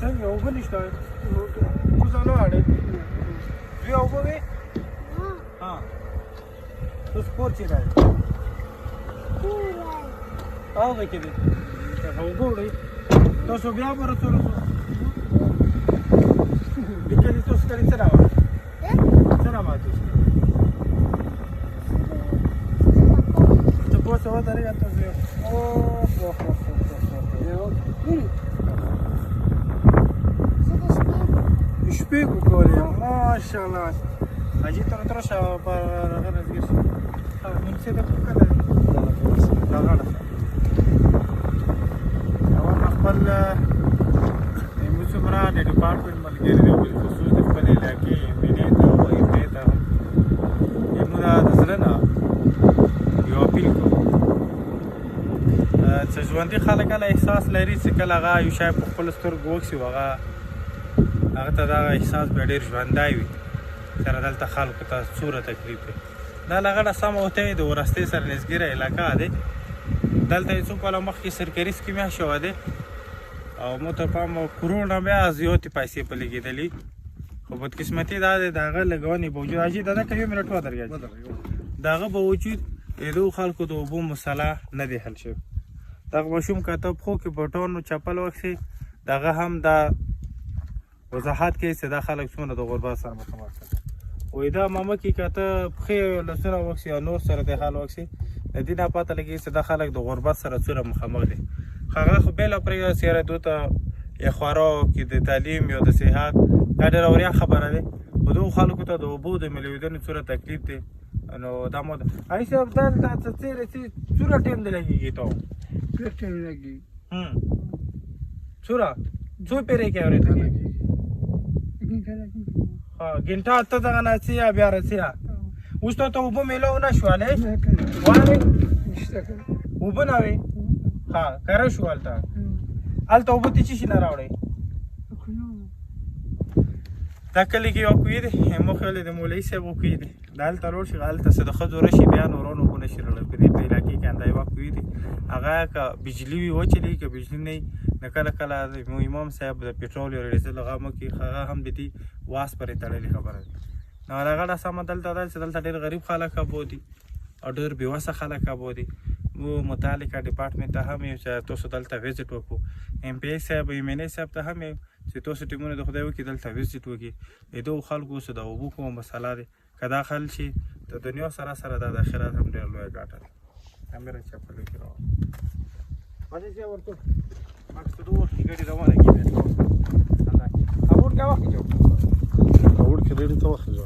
څنګه اوبه نشته کوزه نه اړې دوی اوبه وي ها اوس کور چېرې دی هغه کې دی اوبه وړئ تاسو بیا به رسو د کلي تاسو کلي څه راوړه څه راوړه تاسو ته پوسه ودرېږه تاسو شپې کولې ماشاءالله حاجي ته ترشه په هغه نزدیک شي منسي د کوم کله دی دا غاړه اول خپل څومره د ډپارټمنټ ملګري دی بالخصوص د خپل علاقې مینې ته وایي مینې ته موږ د زړه نه یو اپیل کوو چې ژوندي خلک کله احساس لري چې کله هغه یو شی په خپلو سترګو وکړي هغه ته دغه احساس بیا ډېر ژوندی وي سره دلته خلکو ته څومره تکلیف دی دا لغړه سمه ورته د ورستۍ سره نږدې علاقه دی دلته یې څو کاله مخکې سرکاري سکیم شوی دی او مو ته پام کرونا بیا زیاتې پیسې په لګېدلي خو بدقسمتي دا دی د هغه لګونې باوجود حاجي دا که یو منټ ودرېږه د هغه باوجود د دغو خلکو د اوبو مسله نه دی حل شوی دغه ماشوم که ته پښو کې بټانو چپل وکړي دغه هم دا وضاحت کوي چې دا خلک څومره د غربت سره مخامخ دي وایي دا ماما کې که ته پښې لاسونه وکړي یا نور سره د حال وکړي د دې نه پته لګېږي چې دا خلک د غربت سره څومره مخامخ دي هغه خو بېله پرېږده چې یاره دوی ته یا خوراک د تعلیم یا د صحت دا ډېره وړیا خبره دی خو دغو خلکو ته د اوبو د میلېدنې څومره تکلیف دی نو دا مو حاجي صاحب دلته څه څومره ټایم دی لګېږي ته ډېر ټایم لګي څومره څو پېرې کې اورېدلې ګنټه اته دغه ناڅي یا بیا رسي اوس ته اوبه میلو نه شولې وانې اوبه نه وې ها کره شو هلته اوبه ته څه شي نه راوړئ دا کلي کې یو کوی دی مخ یې د مولوي صاحب کوی دی دا هلته روډ شي هلته څه د ښځو راشي بیا نورانو اوبه نه شي راوړی په دې په علاقې کې همدا یوه کوی دی هغه که بجلي وي وچلېږي که بجلي نه وي نه کله کله امام صاحب د پټرول یا ډیزل هغه مه کوي هغه هم د دې واس پورې تړلې خبره ده نو هغه سمه دلته ده چې دلته ډېر غریب خلک ابود دي او ډېر بېوسه خلک ابود دي مو متعلقه ډپارټمنټ ته هم یو چې تاسو دلته ویزټ وکړو ایم پی ای صاحب ایم این ای صاحب ته هم یو چې تاسو ټیمونه د خدای وکړي دلته ویزټ وکړي د دغو خلکو اوس د اوبو کومه مسله دی که دا حل شي د دنیا سره سره دا د آخرت هم ډېر لویه ګټه ده همېره چپلو کې راوړه حاجي صاحب ورته مقصد وکړي ګاډي روانه کېږي اوړ کا وخت جو اور کې ډېر ته وخت جو